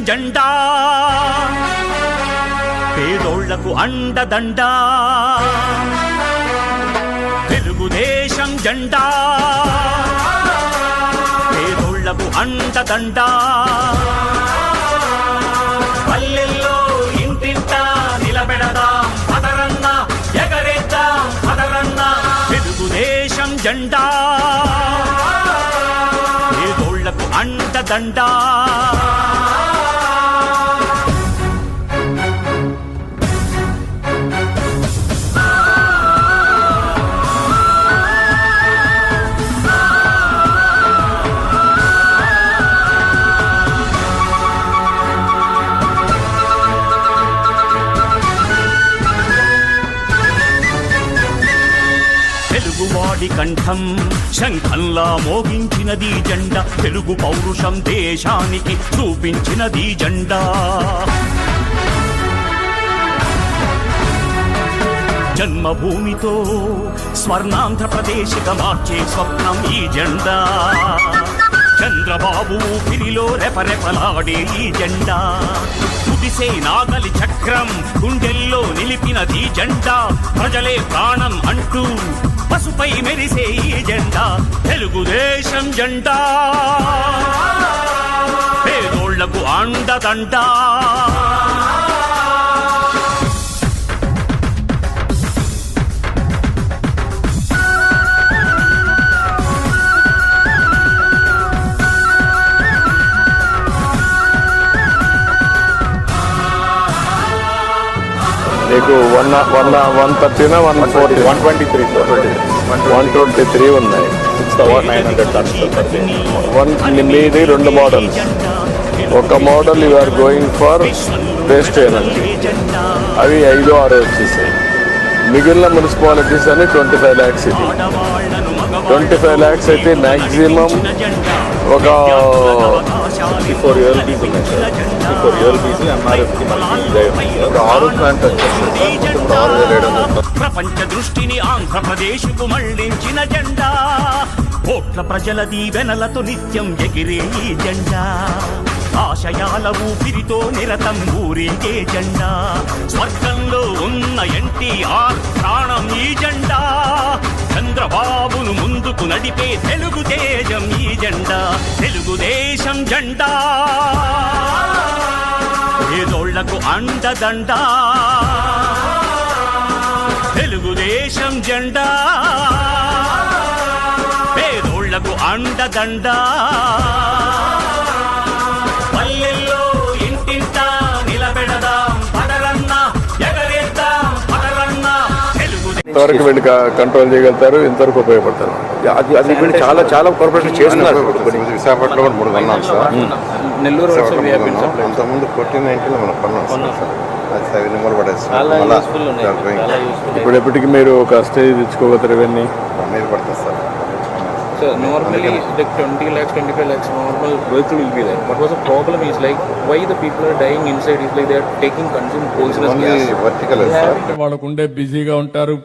జెండా పేదోళ్లకు అండదండా తెలుగుదేశం జెండా పేదోళ్లకు అండదండా పల్లెల్లో ఇంటింటా నిలబెడదాం పదరన్న ఎగరేద్దాం పదరన్న తెలుగుదేశం జెండా పేదోళ్లకు అండదండా తెలుగువాడి కంఠం శంఖంలా మోగించినది జెండా తెలుగు పౌరుషం దేశానికి చూపించినది జెండా జన్మభూమితో స్వర్ణాంధ్రప్రదేశ్గా మార్చే స్వప్నం ఈ జెండా చంద్రబాబు ఊపిరిలో రెపరెపలాడే ఈ జెండా కుదిసే నాగలి చక్రం గుండెల్లో నిలిపినది జెండా ప్రజలే ప్రాణం అంటూ పసుపై మెరిసే ఈ జెండా తెలుగుదేశం జెండా పేదోళ్లకు అండదండా మీకు 130 140 123 ఉన్నాయి. మీది 2 మోడల్స్. ఒక model you are going for waste energy, అవి 5-6 వచ్చేసాయి. మిగిలిన మున్సిపాలిటీస్ అని 25 lakhs. ఇది 25 lakhs అయితే మ్యాక్సిమం ఒక 64 ULBs ఉన్నాయి సార్. 64 ULBs MRFకి మనకి 6 ప్లాంట్ వచ్చేసి ప్రపంచ దృష్టిని ఆంధ్రప్రదేశ్కు మళ్లించిన జెండా కోట్ల ప్రజల దీవెనలతో నిత్యం ఎగిరే ఈ జెండా ఆశయాల ఊపిరితో నిరతం ఊరిగే జెండా స్వర్గంలో ఉన్న ఎన్టీఆర్ ప్రాణం ఈ జెండా చంద్రబాబును ముందుకు నడిపే తెలుగు తేజం ఈ జెండా తెలుగుదేశం జెండా పేదోళ్లకు అండదండా తెలుగుదేశం జెండా పేదోళ్లకు అండదండా పల్లెల్లో ఇంటింటా నిలబెడదాం పదరన్న ఎగరేద్దాం పదరన్న ఇంతవరకు వీళ్ళు కంట్రోల్ చేయగలుగుతారు, ఇంతవరకు ఉపయోగపడతారు. అది వీళ్ళు చాలా చాలా కార్పొరేషన్ చేస్తున్నారు. విశాఖపట్నంలో 3 కొన్నాం సార్. నెల్లూరు అంతకుముందు 1490 మనం కొన్నాం సార్. అది 7 నెంబర్ ఇప్పుడు ఎప్పటికి మీరు ఒక స్టేజ్ తెచ్చుకోగలుగుతారు. ఇవన్నీ మీరు పడుతుంది sir. So normally like 20 lakhs, 25 lakhs normal vehicle will be there. But what's the problem is like why the people are dying inside is like they are taking consumed poisonous gas. Vertical sir. వాళ్ళకు ఉండే బిజీగా ఉంటారు.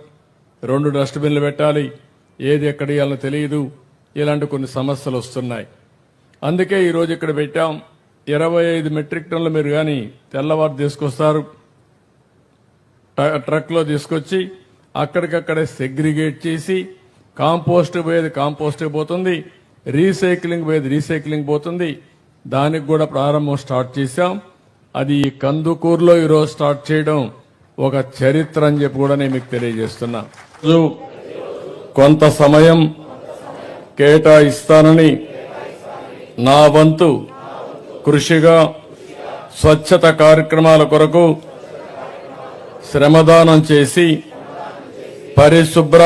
2 డస్ట్బిన్లు పెట్టాలి, ఏది ఎక్కడ ఇవ్వాలో తెలియదు. ఇలాంటి కొన్ని సమస్యలు వస్తున్నాయి. అందుకే ఈరోజు ఇక్కడ పెట్టాం. 25 మెట్రిక్ టన్నులు మీరు కానీ తెల్లవారు తీసుకొస్తారు, ట్రక్లో తీసుకొచ్చి అక్కడికక్కడే సెగ్రిగేట్ చేసి కాంపోస్ట్ పోయేది కాంపోస్ట్ పోతుంది, రీసైక్లింగ్ పోయేది రీసైక్లింగ్ పోతుంది. దానికి కూడా ప్రారంభం స్టార్ట్ చేశాం. అది ఈ కందుకూరులో ఈరోజు స్టార్ట్ చేయడం ఒక చరిత్ర అని చెప్పి కూడా నేను మీకు తెలియజేస్తున్నా. కొంత సమయం కేటాయిస్తానని నా వంతు కృషిగా స్వచ్ఛత కార్యక్రమాల కొరకు శ్రమదానం చేసి పరిశుభ్ర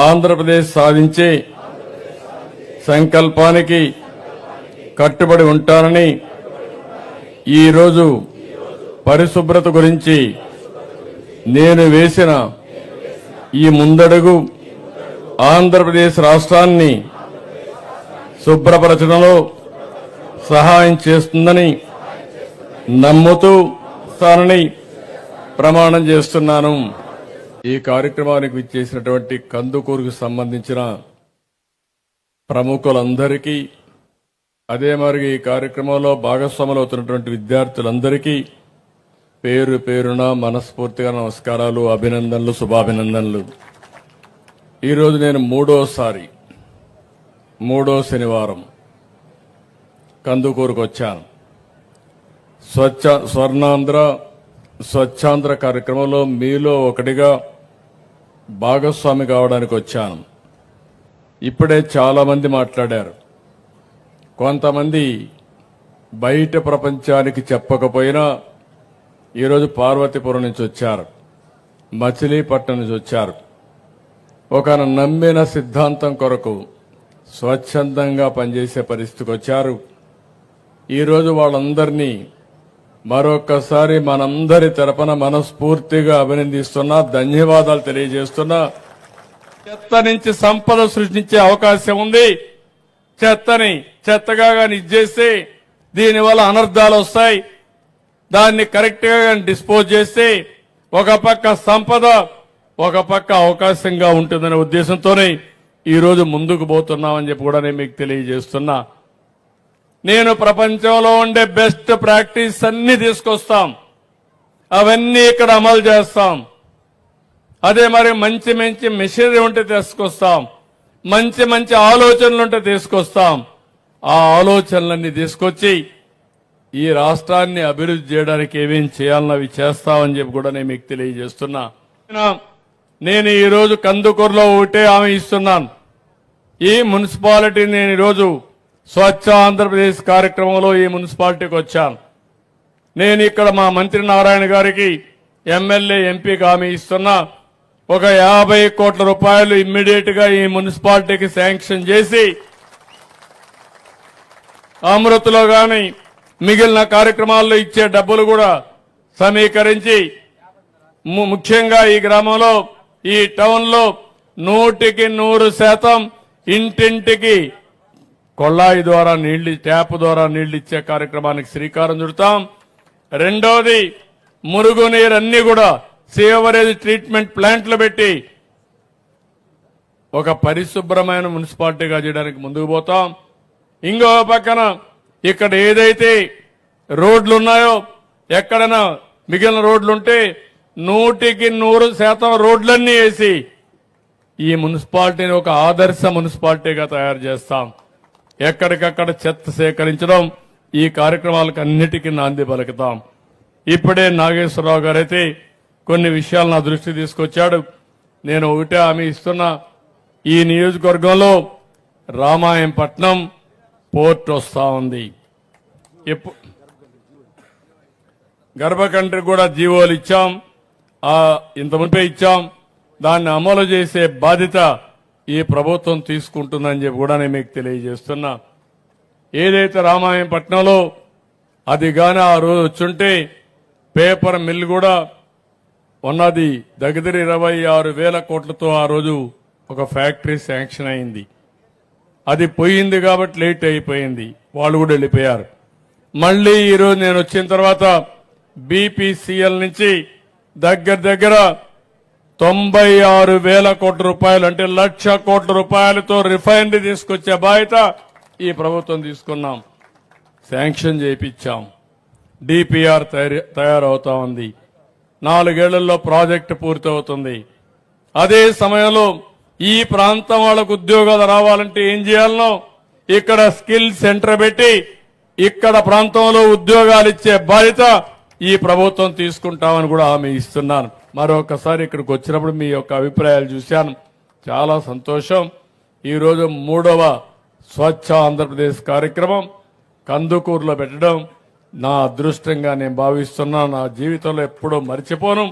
ఆంధ్రప్రదేశ్ సాధించే సంకల్పానికి కట్టుబడి ఉంటానని ఈరోజు పరిశుభ్రత గురించి నేను వేసిన ఈ ముందడుగు ఆంధ్రప్రదేశ్ రాష్ట్రాన్ని శుభ్రపరచడంలో సహాయం చేస్తుందని నమ్ముతూ తానని ప్రమాణం చేస్తున్నాను. ఈ కార్యక్రమానికి విచ్చేసినటువంటి కందుకూరుకు సంబంధించిన ప్రముఖులందరికీ అదే మరి ఈ కార్యక్రమంలో భాగస్వాములు అవుతున్నటువంటి విద్యార్థులందరికీ పేరు పేరున మనస్ఫూర్తిగా నమస్కారాలు, అభినందనలు, శుభాభినందనలు. ఈరోజు నేను మూడో శనివారం కందుకూరుకు వచ్చాను. స్వర్ణాంధ్ర స్వచ్ఛాంధ్ర కార్యక్రమంలో మీలో ఒకటిగా భాగస్వామి కావడానికి వచ్చాను. ఇప్పుడే చాలా మంది మాట్లాడారు. కొంతమంది బయట ప్రపంచానికి చెప్పకపోయినా ఈరోజు పార్వతీపురం నుంచి వచ్చారు, మచిలీపట్నం నుంచి వచ్చారు. ఒక నమ్మిన సిద్ధాంతం కొరకు స్వచ్ఛందంగా పనిచేసే పరిస్థితికి వచ్చారు. ఈరోజు వాళ్ళందరినీ మరొక్కసారి మనందరి తరపున మనస్ఫూర్తిగా అభినందిస్తున్నా, ధన్యవాదాలు తెలియజేస్తున్నా. చెత్త నుంచి సంపద సృష్టించే అవకాశం ఉంది. చెత్తని చెత్తగా కానీ ఇచ్చేస్తే దీనివల్ల అనర్థాలు వస్తాయి. దాన్ని కరెక్ట్ గా డిస్పోజ్ చేస్తే ఒక పక్క సంపద, ఒక పక్క అవకాశంగా ఉంటుందనే ఉద్దేశంతోనే ఈ రోజు ముందుకు పోతున్నామని చెప్పి కూడా నేను మీకు తెలియజేస్తున్నా. నేను ప్రపంచంలో ఉండే బెస్ట్ ప్రాక్టీస్ అన్ని తీసుకొస్తాం, అవన్నీ ఇక్కడ అమలు చేస్తాం. అదే మరి మంచి మంచి మెషినరీ ఉంటే తీసుకొస్తాం, మంచి మంచి ఆలోచనలు ఉంటే తీసుకొస్తాం. ఆ ఆలోచనలన్నీ తీసుకొచ్చి ఈ రాష్ట్రాన్ని అభివృద్ధి చేయడానికి ఏమేం చేయాలన్నో అవి చేస్తామని చెప్పి కూడా నేను మీకు తెలియజేస్తున్నా. నేను ఈరోజు కందుకూరులో ఒకటే హామీ ఇస్తున్నాను. ఈ మున్సిపాలిటీ నేను ఈరోజు స్వచ్ఛ ఆంధ్రప్రదేశ్ కార్యక్రమంలో ఈ మున్సిపాలిటీకి వచ్చాను. నేను ఇక్కడ మా మంత్రి నారాయణ గారికి ఎమ్మెల్యే ఎంపీకి హామీ ఇస్తున్నా. ఒక 50 కోట్ల రూపాయలు ఇమ్మీడియట్ గా ఈ మున్సిపాలిటీకి శాంక్షన్ చేసి అమృతలో గాని మిగిలిన కార్యక్రమాల్లో ఇచ్చే డబ్బులు కూడా సమీకరించి ముఖ్యంగా ఈ గ్రామంలో ఈ టౌన్ లో 100% ఇంటింటికి కొళాయి ద్వారా నీళ్లు, ట్యాప్ ద్వారా నీళ్లు ఇచ్చే కార్యక్రమానికి శ్రీకారం చుడతాం. రెండోది మురుగునీరు అన్ని కూడా సేవరేజ్ ట్రీట్మెంట్ ప్లాంట్లు పెట్టి ఒక పరిశుభ్రమైన మున్సిపాలిటీగా చేయడానికి ముందుకు పోతాం. ఇంకో పక్కన ఇక్కడ ఏదైతే రోడ్లు ఉన్నాయో ఎక్కడైనా మిగిలిన రోడ్లుంటే 100% రోడ్లన్నీ వేసి ఈ మున్సిపాలిటీని ఒక ఆదర్శ మున్సిపాలిటీగా తయారు చేస్తాం. ఎక్కడికక్కడ చెత్త సేకరించడం, ఈ కార్యక్రమాలకు అన్నిటికీ నాంది పలుకుతాం. ఇప్పుడే నాగేశ్వరరావు గారైతే కొన్ని విషయాలు నా దృష్టి తీసుకొచ్చాడు. నేను ఒకటే హామీ ఇస్తున్నా. ఈ నియోజకవర్గంలో రామాయంపట్నం పోర్ట్ వస్తా ఉంది. గర్భకండ్రి కూడా జీవోలు ఇచ్చాం, ఇంత మునిపే ఇచ్చాం. దాన్ని అమలు చేసే బాధ్యత ఈ ప్రభుత్వం తీసుకుంటుందని చెప్పి కూడా నేను మీకు తెలియజేస్తున్నా. ఏదైతే రామాయంపట్నంలో అది గాని ఆ రోజు వచ్చుంటే పేపర్ మిల్ కూడా ఉన్నది. దగ్గర 26,000 కోట్లతో ఆ రోజు ఒక ఫ్యాక్టరీ శాంక్షన్ అయింది. అది పోయింది కాబట్టి లేట్ అయిపోయింది, వాళ్ళు కూడా వెళ్ళిపోయారు. మళ్లీ ఈరోజు నేను వచ్చిన తర్వాత బీపీసీఎల్ నుంచి దగ్గర 96,000 కోట్ల రూపాయలు, అంటే 1,00,000 కోట్ల రూపాయలతో రిఫైనరీ తీసుకొచ్చే బాధ్యత ఈ ప్రభుత్వం తీసుకున్నాం. శాంక్షన్ చేయించాం. డిపిఆర్ తయారవుతా ఉంది. 4 ఏళ్లలో ప్రాజెక్టు పూర్తవుతుంది. అదే సమయంలో ఈ ప్రాంతం వాళ్ళకు ఉద్యోగాలు రావాలంటే ఏం చేయాలనో ఇక్కడ స్కిల్ సెంటర్ పెట్టి ఇక్కడ ప్రాంతంలో ఉద్యోగాలు ఇచ్చే బాధ్యత ఈ ప్రభుత్వం తీసుకుంటామని కూడా హామీ ఇస్తున్నాను. మరొకసారి ఇక్కడికి వచ్చినప్పుడు మీ యొక్క అభిప్రాయాలు చూశాను, చాలా సంతోషం. ఈరోజు 3వ స్వచ్ఛ ఆంధ్రప్రదేశ్ కార్యక్రమం కందుకూరులో పెట్టడం నా అదృష్టంగా నేను భావిస్తున్నాను. నా జీవితంలో ఎప్పుడూ మర్చిపోను.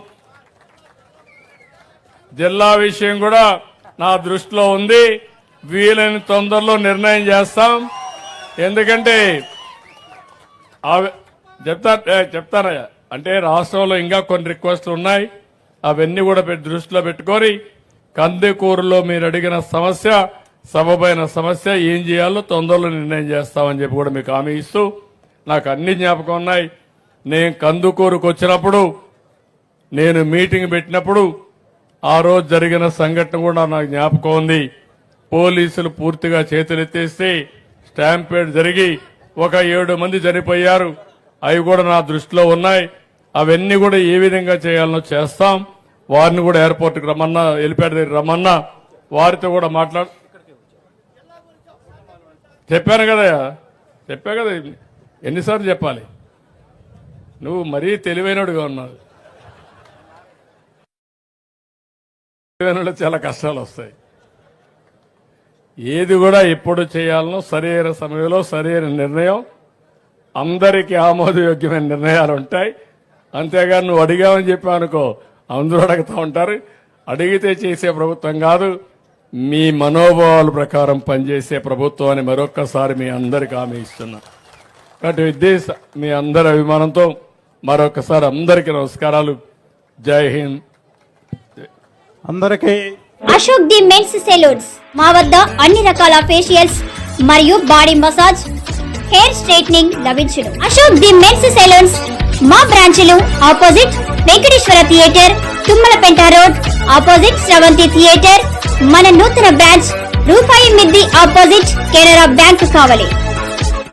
జిల్లా విషయం కూడా నా దృష్టిలో ఉంది. వీలైన తొందరలో నిర్ణయం చేస్తాం. ఎందుకంటే చెప్తానయ్యా, అంటే రాష్ట్రంలో ఇంకా కొన్ని రిక్వెస్ట్లు ఉన్నాయి. అవన్నీ కూడా దృష్టిలో పెట్టుకొని కందుకూరులో మీరు అడిగిన సమస్య, సబబైన సమస్య ఏం చేయాలో తొందరలో నిర్ణయం చేస్తామని చెప్పి కూడా మీకు హామీ ఇస్తూ, నాకు అన్ని జ్ఞాపకం ఉన్నాయి. నేను కందుకూరుకు వచ్చినప్పుడు, నేను మీటింగ్ పెట్టినప్పుడు ఆ రోజు జరిగిన సంఘటన కూడా నాకు జ్ఞాపకం ఉంది. పోలీసులు పూర్తిగా చేతులెత్తేస్తే స్టాంపేడ్ జరిగి ఒక 7 మంది చనిపోయారు. అవి కూడా నా దృష్టిలో ఉన్నాయి. అవన్నీ కూడా ఏ విధంగా చేయాలనో చేస్తాం. వారిని కూడా ఎయిర్పోర్ట్కి రమ్మన్నా, హెలిప్యాడ్ దగ్గర రమ్మన్నా, వారితో కూడా చెప్పా కదా ఎన్నిసార్లు చెప్పాలి? నువ్వు మరీ తెలివైనడుగా ఉన్నావు. తెలివైన చాలా కష్టాలు వస్తాయి. ఏది కూడా ఎప్పుడు చేయాలనో సరైన సమయంలో సరైన నిర్ణయం, అందరికీ ఆమోదయోగ్యమైన నిర్ణయాలు ఉంటాయి. అంతేగాని నువ్వు అడిగావని చెప్పావు అనుకో, అందరూ అడుగుతూ ఉంటారు. అడిగితే చేసే ప్రభుత్వం కాదు, మీ మనోభావాల ప్రకారం పనిచేసే ప్రభుత్వం అని మరొక్కసారి మీ అందరికి హామీ ఇస్తున్నా. కాబట్టి మీ అందరి అభిమానంతో మరొకసారి అందరికీ నమస్కారాలు. జై హింద్. అందరికీ అశోక్ ది మెన్స్ సెలూన్స్ మా వద్ద అన్ని రకాల ఫేషియల్స్ మరియు బాడీ మసాజ్, హెయిర్ స్ట్రైట్నింగ్ లభించును. అశోక్ ది మెన్స్ సెలూన్స్ మా బ్రాంచ్లు opposite Venkateswara theatre, Tummalapenta road opposite Sravanthi theatre. మన నూతన బ్రాంచ్ రూపాయి మిద్ది ఆపోజిట్ కెనరా బ్యాంక్ కావలి.